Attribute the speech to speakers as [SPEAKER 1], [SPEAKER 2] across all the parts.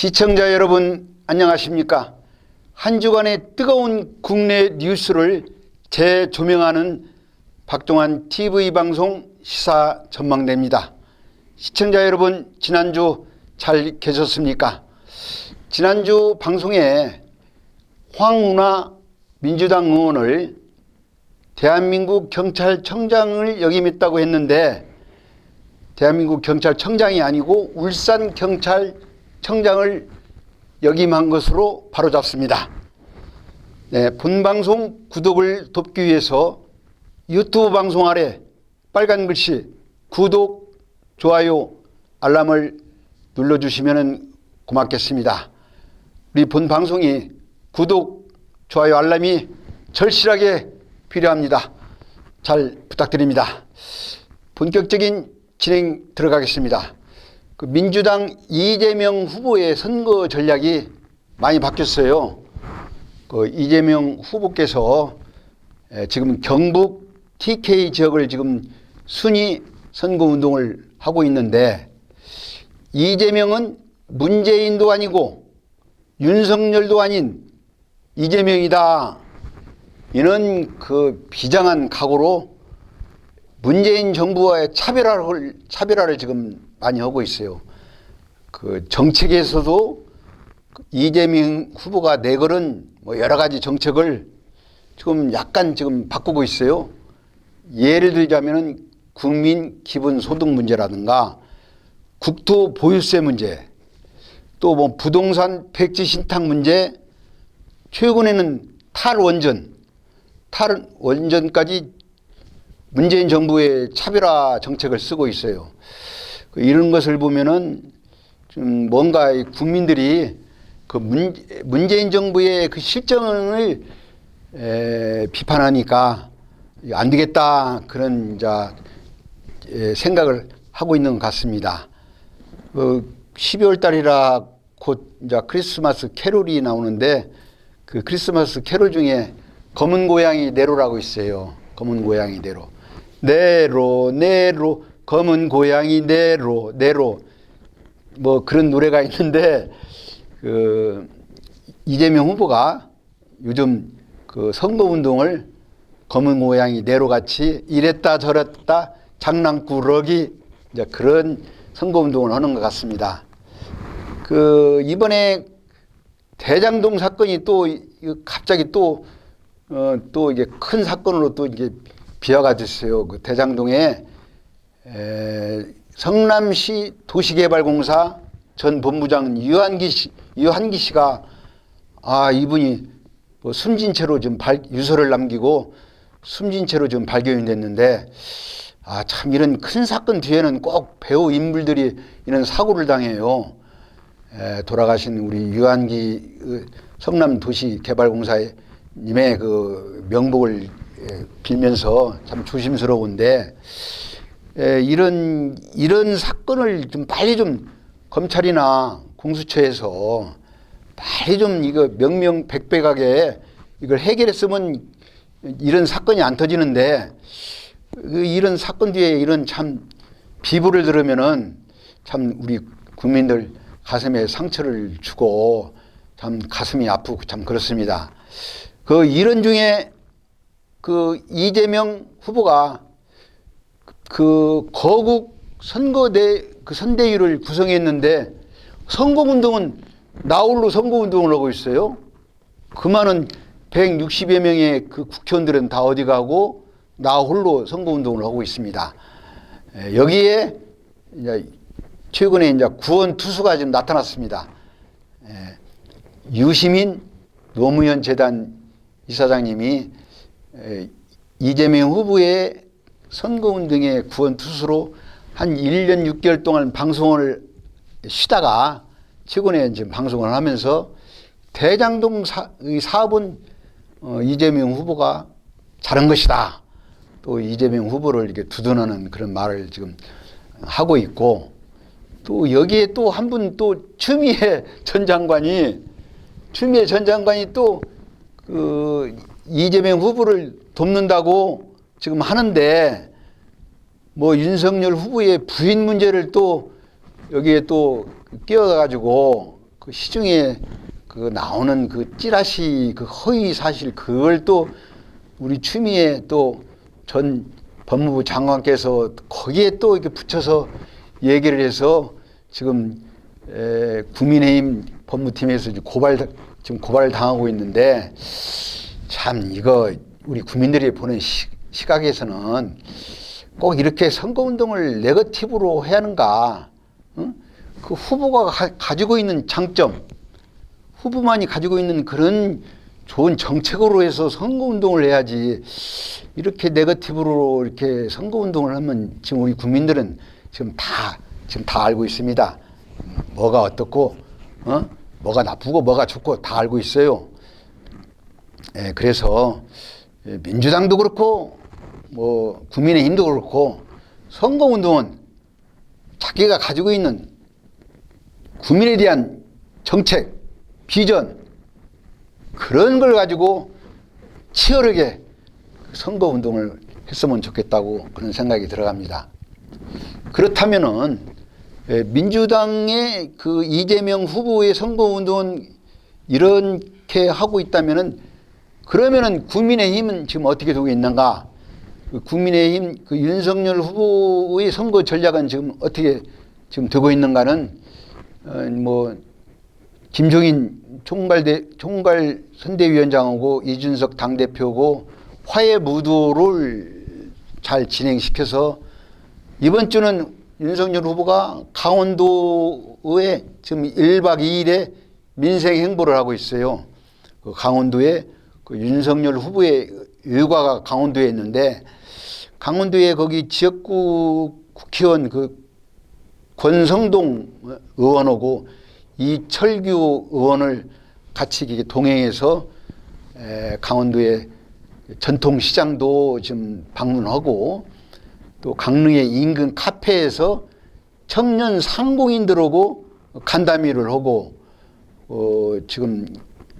[SPEAKER 1] 시청자 여러분 안녕하십니까? 한 주간의 뜨거운 국내 뉴스를 재조명하는 박동환 TV 방송 시사 전망대입니다. 시청자 여러분 지난주 잘 계셨습니까? 지난주 방송에 황운하 민주당 의원을 대한민국 경찰청장을 역임했다고 했는데 대한민국 경찰청장이 아니고 울산경찰청장을 역임한 것으로 바로잡습니다. 네, 본 방송 구독을 돕기 위해서 유튜브 방송 아래 빨간 글씨 구독, 좋아요, 알람을 눌러주시면 고맙겠습니다. 우리 본 방송이 구독, 좋아요, 알람이 절실하게 필요합니다. 잘 부탁드립니다. 본격적인 진행 들어가겠습니다. 민주당 이재명 후보의 선거 전략이 많이 바뀌었어요. 이재명 후보께서 지금 경북 TK 지역을 지금 순위 선거 운동을 하고 있는데 이재명은 문재인도 아니고 윤석열도 아닌 이재명이다. 이는 그 비장한 각오로 문재인 정부와의 차별화를 지금 많이 하고 있어요. 그 정책에서도 이재명 후보가 내걸은 여러 가지 정책을 지금 약간 지금 바꾸고 있어요. 예를 들자면은 국민 기본소득 문제라든가 국토 보유세 문제, 또 부동산 백지 신탁 문제, 최근에는 탈원전까지 문재인 정부의 차별화 정책을 쓰고 있어요. 이런 것을 보면은 좀 뭔가 국민들이 그 문재인 정부의 그 실정을 비판하니까 안 되겠다 그런 생각을 하고 있는 것 같습니다. 12월 달이라 곧 크리스마스 캐롤이 나오는데 그 크리스마스 캐롤 중에 검은 고양이 네로라고 있어요. 검은 고양이 네로. 네로 검은 고양이 네로 그런 노래가 있는데 그 이재명 후보가 요즘 그 선거 운동을 검은 고양이 네로 같이 이랬다 저랬다 장난꾸러기 그런 선거 운동을 하는 것 같습니다. 그 이번에 대장동 사건이 또 갑자기 또 이게 큰 사건으로 또 이게 비화가 됐어요. 그 대장동에 성남시 도시개발공사 전 본부장 유한기 씨가 이분이 숨진 채로 좀 유서를 남기고 숨진 채로 좀 발견이 됐는데 참 이런 큰 사건 뒤에는 꼭 배우 인물들이 이런 사고를 당해요. 돌아가신 우리 유한기 성남 도시개발공사님의 그 명복을 빌면서 참 조심스러운데 이런 사건을 좀 빨리 좀 검찰이나 공수처에서 빨리 좀 이거 명명백백하게 이걸 해결했으면 이런 사건이 안 터지는데 이런 사건 뒤에 이런 참 비보를 들으면은 참 우리 국민들 가슴에 상처를 주고 참 가슴이 아프고 참 그렇습니다. 그 이런 중에 그 이재명 후보가 그 거국 선대위를 구성했는데 선거운동은 나홀로 선거운동을 하고 있어요. 그 많은 160여 명의 그 국회의원들은 다 어디 가고 나홀로 선거운동을 하고 있습니다. 여기에 최근에 구원 투수가 지금 나타났습니다. 유시민 노무현 재단 이사장님이 이재명 후보의 선거운동의 구원 투수로 한 1년 6개월 동안 방송을 쉬다가 최근에 지금 방송을 하면서 대장동 사업은 이재명 후보가 잘한 것이다. 또 이재명 후보를 이렇게 두둔하는 그런 말을 지금 하고 있고 또 여기에 또 한 분 또 추미애 전 장관이 또 그 이재명 후보를 돕는다고 지금 하는데 윤석열 후보의 부인 문제를 또 여기에 또 끼워가지고 그 시중에 그 나오는 그 찌라시 그 허위 사실 그걸 또 우리 추미애 또 전 법무부 장관께서 거기에 또 이렇게 붙여서 얘기를 해서 지금 국민의힘 법무팀에서 지금 고발을 당하고 있는데 참 이거 우리 국민들이 보는 시각에서는 꼭 이렇게 선거운동을 네거티브로 해야 하는가? 응? 그 후보가 가지고 있는 장점, 후보만이 가지고 있는 그런 좋은 정책으로 해서 선거운동을 해야지 이렇게 네거티브로 이렇게 선거운동을 하면 지금 우리 국민들은 지금 다 알고 있습니다. 뭐가 어떻고, 뭐가 나쁘고 뭐가 좋고 다 알고 있어요. 그래서 민주당도 그렇고 뭐 국민의힘도 그렇고 선거운동은 자기가 가지고 있는 국민에 대한 정책, 비전 그런 걸 가지고 치열하게 선거운동을 했으면 좋겠다고 그런 생각이 들어갑니다. 그렇다면은 민주당의 그 이재명 후보의 선거운동은 이렇게 하고 있다면은 그러면은 국민의힘은 지금 어떻게 되고 있는가? 국민의힘 그 윤석열 후보의 선거 전략은 지금 어떻게 지금 되고 있는가는 뭐 김종인 총괄 선대위원장하고 이준석 당대표고 화해 무도를 잘 진행시켜서 이번 주는 윤석열 후보가 강원도에 지금 1박 2일에 민생 행보를 하고 있어요. 그 강원도에 그 윤석열 후보의 일과가 강원도에 있는데 강원도에 거기 지역구 국회의원 그 권성동 의원하고 이철규 의원을 같이 동행해서 강원도의 전통시장도 지금 방문하고 또 강릉의 인근 카페에서 청년 상공인들하고 간담회를 하고 지금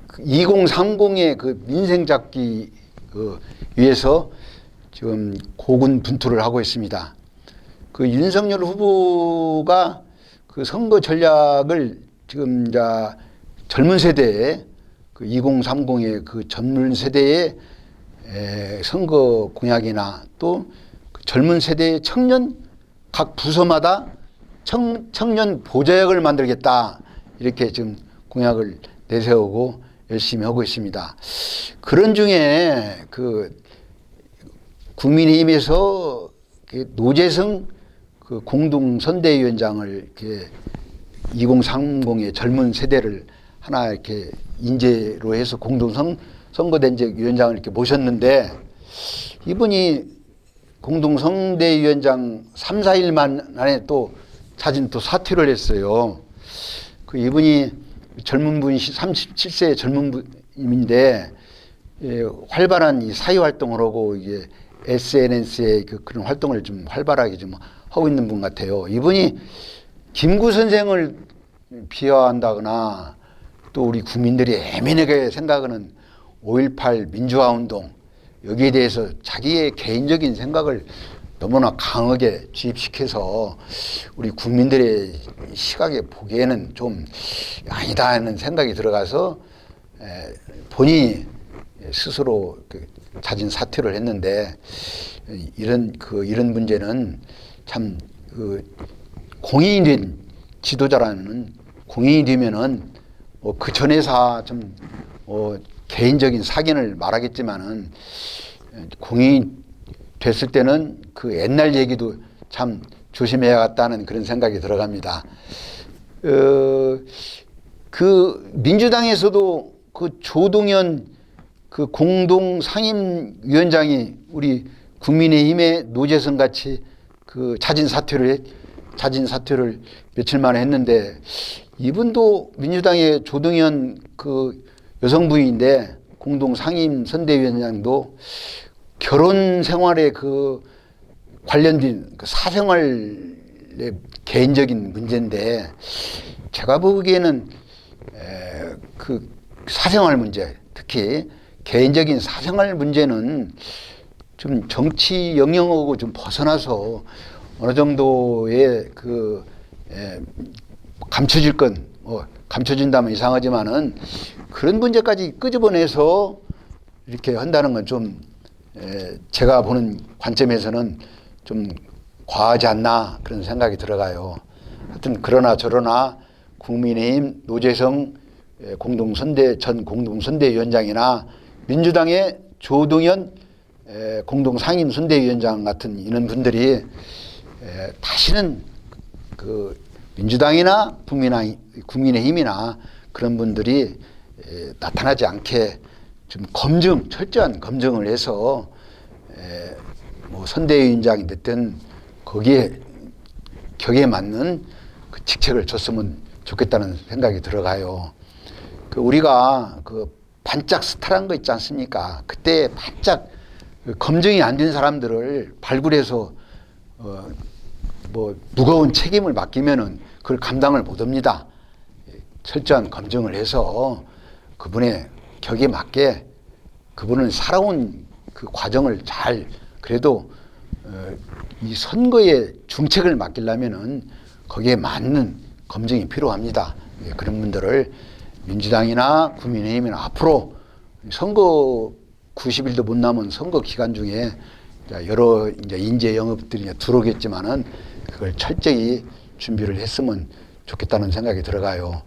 [SPEAKER 1] 2030의 그 민생 잡기 위해서 지금 고군분투를 하고 있습니다. 그 윤석열 후보가 그 선거 전략을 지금 이제 젊은 세대에 그 2030의 그 젊은 세대의 선거 공약이나 또 그 젊은 세대의 청년 각 부서마다 청년 보좌역을 만들겠다 이렇게 지금 공약을 내세우고 열심히 하고 있습니다. 그런 중에 그 국민의힘에서 노재성 그 공동선대위원장을 이렇게 2030의 젊은 세대를 하나 이렇게 인재로 해서 공동선거대책 위원장을 이렇게 모셨는데 이분이 공동선대위원장 3, 4일 만에 또 자진 또 사퇴를 했어요. 그 이분이 젊은 분이 37세의 젊은 분인데 활발한 이 사회 활동을 하고 이게 SNS에 그런 활동을 좀 활발하게 좀 하고 있는 분 같아요. 이분이 김구 선생을 비하한다거나 또 우리 국민들이 애매하게 생각하는 5.18 민주화운동 여기에 대해서 자기의 개인적인 생각을 너무나 강하게 주입시켜서 우리 국민들의 시각에 보기에는 좀 아니다 하는 생각이 들어가서 본인이 스스로 자진 사퇴를 했는데 이런 문제는 참 공인이 된 지도자라는 공인이 되면은 그 전에서 좀 개인적인 사견을 말하겠지만은 공인이 됐을 때는 그 옛날 얘기도 참 조심해야겠다는 그런 생각이 들어갑니다. 그 민주당에서도 그 조동연 그 공동 상임위원장이 우리 국민의힘의 노재성 같이 그 자진 사퇴를 며칠 만에 했는데 이분도 민주당의 조동연 그 여성부인인데 공동 상임 선대위원장도 결혼 생활에 그 관련된 그 사생활의 개인적인 문제인데 제가 보기에는 그 사생활 문제 특히 개인적인 사생활 문제는 좀 정치 영역하고 좀 벗어나서 어느 정도의 그 감춰질 건 뭐 감춰진다면 이상하지만은 그런 문제까지 끄집어내서 이렇게 한다는 건 좀 제가 보는 관점에서는 좀 과하지 않나 그런 생각이 들어가요. 하여튼 그러나 저러나 국민의힘 노재성 전 공동선대위원장이나 민주당의 조동현 공동상임선대위원장 같은 이런 분들이 다시는 그 민주당이나 국민의힘이나 그런 분들이 나타나지 않게 좀 철저한 검증을 해서 뭐 선대위원장이 됐든 거기에 격에 맞는 그 직책을 줬으면 좋겠다는 생각이 들어가요. 그 우리가 그 반짝 스타라는 거 있지 않습니까? 그때 반짝 검증이 안 된 사람들을 발굴해서 뭐 무거운 책임을 맡기면은 그걸 감당을 못 합니다. 철저한 검증을 해서 그분의 격에 맞게 그분은 살아온 그 과정을 잘 그래도 이 선거의 중책을 맡기려면은 거기에 맞는 검증이 필요합니다. 그런 분들을 민주당이나 국민의힘이나 앞으로 선거 90일도 못 남은 선거 기간 중에 여러 이제 인재 영업들이 들어오겠지만은 그걸 철저히 준비를 했으면 좋겠다는 생각이 들어가요.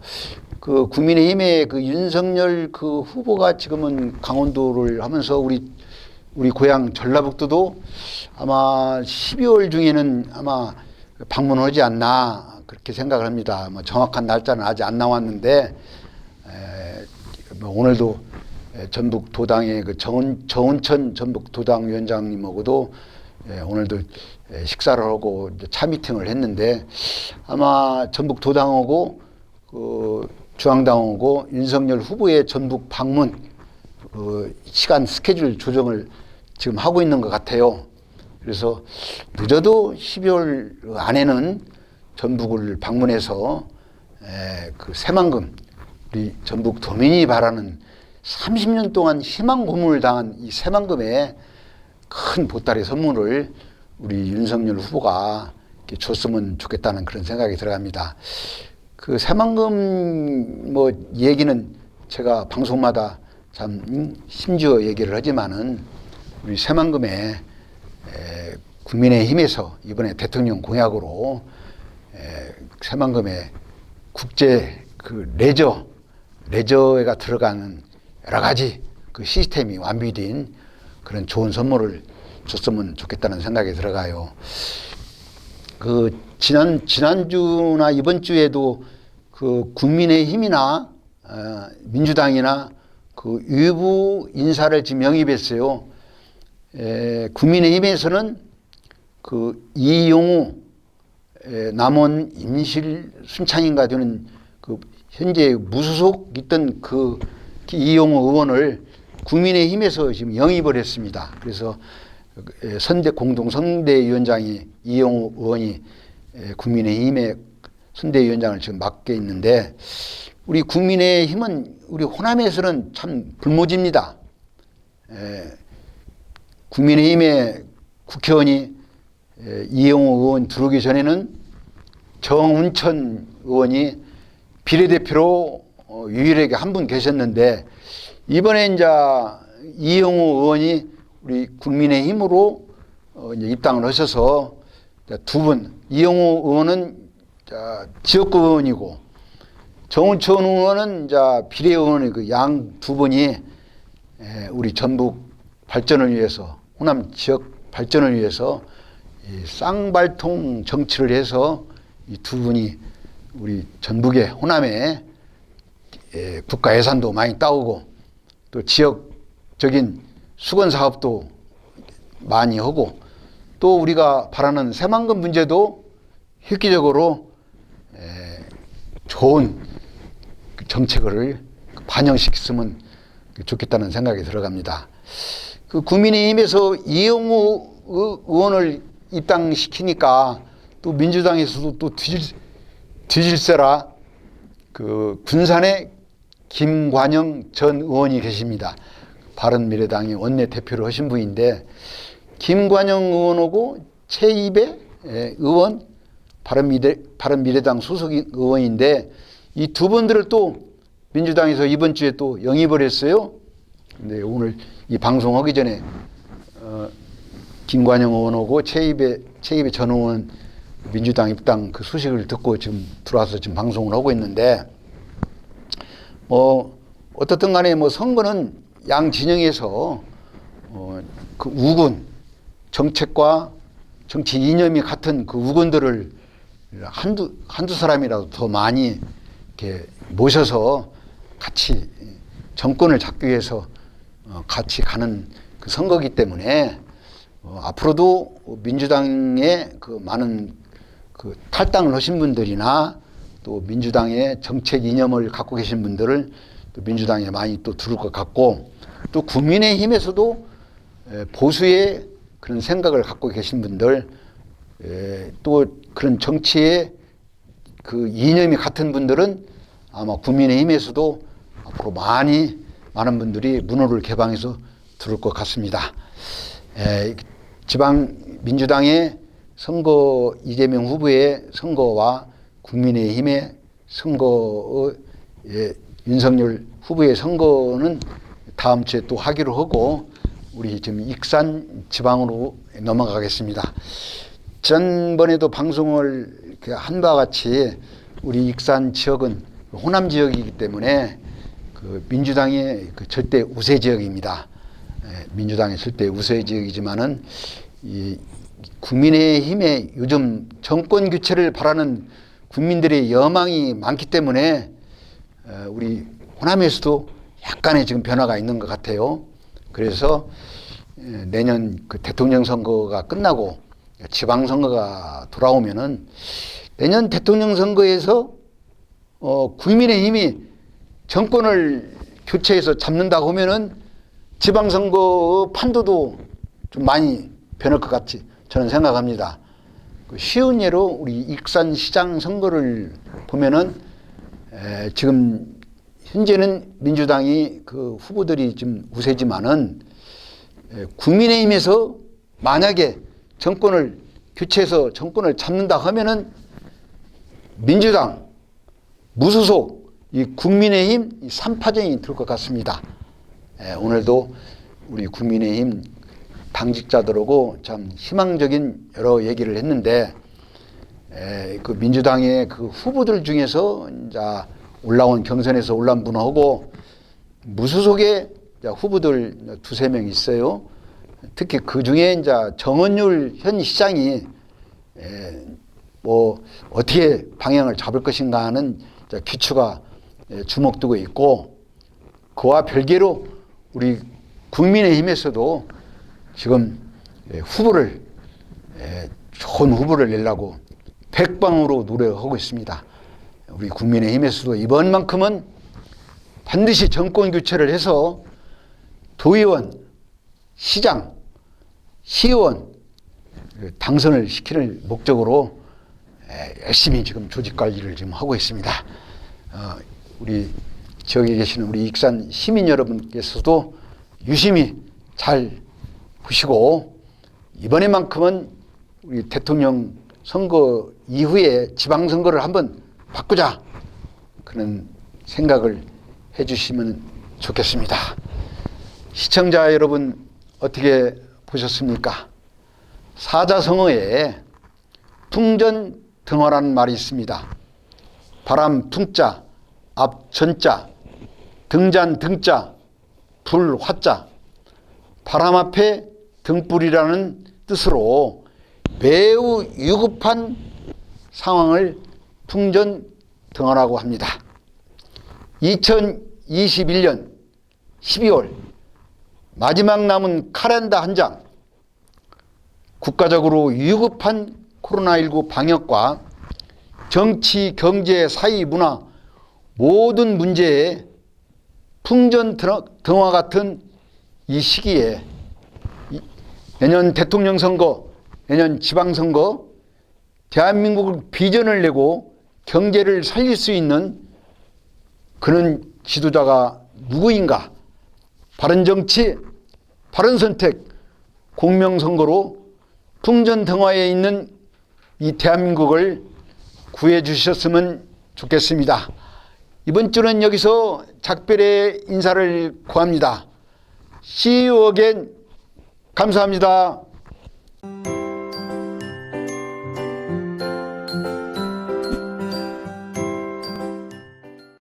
[SPEAKER 1] 그 국민의힘의 그 윤석열 그 후보가 지금은 강원도를 하면서 우리 고향 전라북도도 아마 12월 중에는 아마 방문하지 않나 그렇게 생각을 합니다. 뭐 정확한 날짜는 아직 안 나왔는데 뭐 오늘도 전북 도당의 그 정운천 전북 도당 위원장님하고도 오늘도 식사를 하고 차 미팅을 했는데 아마 전북 도당하고 그 중앙당하고 윤석열 후보의 전북 방문 그 시간 스케줄 조정을 지금 하고 있는 것 같아요. 그래서 늦어도 12월 안에는 전북을 방문해서 그 새만금 우리 전북 도민이 바라는 30년 동안 희망 고문을 당한 이 새만금에 큰 보따리 선물을 우리 윤석열 후보가 이렇게 줬으면 좋겠다는 그런 생각이 들어갑니다. 그 새만금 뭐 얘기는 제가 방송마다 참 심지어 얘기를 하지만은 우리 새만금에 국민의힘에서 이번에 대통령 공약으로 새만금에 국제 그 레저가 들어가는 여러 가지 그 시스템이 완비된 그런 좋은 선물을 줬으면 좋겠다는 생각이 들어가요. 그 지난주나 이번 주에도 그 국민의힘이나 민주당이나 그 외부 인사를 지금 영입했어요. 국민의힘에서는 그 이용우 남원 임실 순창인가 되는 그 현재 무소속 있던 그 이용우 의원을 국민의힘에서 지금 영입을 했습니다. 그래서 공동선대위원장이 이용우 의원이 국민의힘의 선대위원장을 지금 맡게 있는데 우리 국민의힘은 우리 호남에서는 참 불모지입니다. 국민의힘의 국회의원이 이용우 의원 들어오기 전에는 정운천 의원이 비례대표로 유일하게 한 분 계셨는데 이번에 이제 이용우 의원이 우리 국민의힘으로 이제 입당을 하셔서 두 분, 이용우 의원은 지역구 의원이고 정운천 의원은 이제 비례의원의 그 양 두 분이 우리 전북 발전을 위해서 호남 지역 발전을 위해서 쌍발통 정치를 해서 이 두 분이 우리 전북의 호남에 국가 예산도 많이 따오고 또 지역적인 수건 사업도 많이 하고 또 우리가 바라는 새만금 문제도 획기적으로 좋은 정책을 반영시켰으면 좋겠다는 생각이 들어갑니다. 그 국민의힘에서 이용우 의원을 입당시키니까 또 민주당에서도 또 뒤질세라 그 군산에 김관영 전 의원이 계십니다. 바른미래당의 원내대표를 하신 분인데 김관영 의원하고 최이배 의원 바른미래당 소속 의원인데 이 두 분들을 또 민주당에서 이번 주에 또 영입을 했어요. 근데 오늘 이 방송하기 전에 김관영 의원하고 최입의 전 의원 민주당 입당 그 소식을 듣고 지금 들어와서 지금 방송을 하고 있는데, 어떻든 간에 선거는 양 진영에서 그 우군 정책과 정치 이념이 같은 그 우군들을 한두 사람이라도 더 많이 이렇게 모셔서 같이 정권을 잡기 위해서 같이 가는 그 선거기 때문에 앞으로도 민주당의 그 많은 그 탈당을 하신 분들이나 또 민주당의 정책 이념을 갖고 계신 분들을 또 민주당에 많이 또 들을 것 같고, 또 국민의힘에서도 보수의 그런 생각을 갖고 계신 분들, 또 그런 정치의 그 이념이 같은 분들은 아마 국민의힘에서도 앞으로 많은 분들이 문호를 개방해서 들을 것 같습니다. 지방 민주당의 선거, 이재명 후보의 선거와 국민의힘의 선거의 윤석열 후보의 선거는 다음 주에 또 하기로 하고, 우리 지금 익산 지방으로 넘어가겠습니다. 전번에도 방송을 이렇게 한 바와 같이 우리 익산 지역은 호남 지역이기 때문에 그 민주당의 그 절대 우세 지역입니다. 민주당의 절대 우세 지역이지만은 이 국민의힘의 요즘 정권 교체를 바라는 국민들의 여망이 많기 때문에 우리 호남에서도 약간의 지금 변화가 있는 것 같아요. 그래서 내년 그 대통령 선거가 끝나고 지방선거가 돌아오면은 내년 대통령 선거에서 국민의힘이 정권을 교체해서 잡는다고 하면은 지방선거 판도도 좀 많이 변할 것 같이 저는 생각합니다. 쉬운 예로 우리 익산시장 선거를 보면은 지금 현재는 민주당이 그 후보들이 좀 우세지만은 국민의힘에서 만약에 정권을 교체해서 정권을 잡는다 하면은 민주당, 무소속, 이 국민의힘 이 3파전이 될 것 같습니다. 오늘도 우리 국민의힘 당직자들하고 참 희망적인 여러 얘기를 했는데, 그 민주당의 그 후보들 중에서 이제 올라온 경선에서 올라온 분하고 무소속의 후보들 두세 명 있어요. 특히 그 중에 이제 정원율 현 시장이 뭐 어떻게 방향을 잡을 것인가 하는 귀추가 주목되고 있고, 그와 별개로 우리 국민의힘에서도 지금 후보를 좋은 후보를 내려고 백방으로 노력하고 있습니다. 우리 국민의힘에서도 이번만큼은 반드시 정권 교체를 해서 도의원, 시장, 시의원 당선을 시키는 목적으로 열심히 지금 조직 관리를 지금 하고 있습니다. 우리 지역에 계시는 우리 익산 시민 여러분께서도 유심히 잘 보시고, 이번에만큼은 우리 대통령 선거 이후에 지방선거를 한번 바꾸자, 그런 생각을 해주시면 좋겠습니다. 시청자 여러분 어떻게 보셨습니까? 사자성어에 풍전등화라는 말이 있습니다. 바람 풍자, 앞 전자, 등잔 등자, 불 화자, 바람 앞에 등불이라는 뜻으로 매우 위급한 상황을 풍전등화라고 합니다. 2021년 12월 마지막 남은 카렌더 한 장, 국가적으로 위급한 코로나19 방역과 정치, 경제, 사회, 문화 모든 문제에 풍전등화 같은 이 시기에 내년 대통령 선거, 내년 지방선거, 대한민국을 비전을 내고 경제를 살릴 수 있는 그런 지도자가 누구인가? 바른정치, 바른선택, 공명선거로 풍전등화에 있는 이 대한민국을 구해 주셨으면 좋겠습니다. 이번 주는 여기서 작별의 인사를 구합니다. See you again. 감사합니다.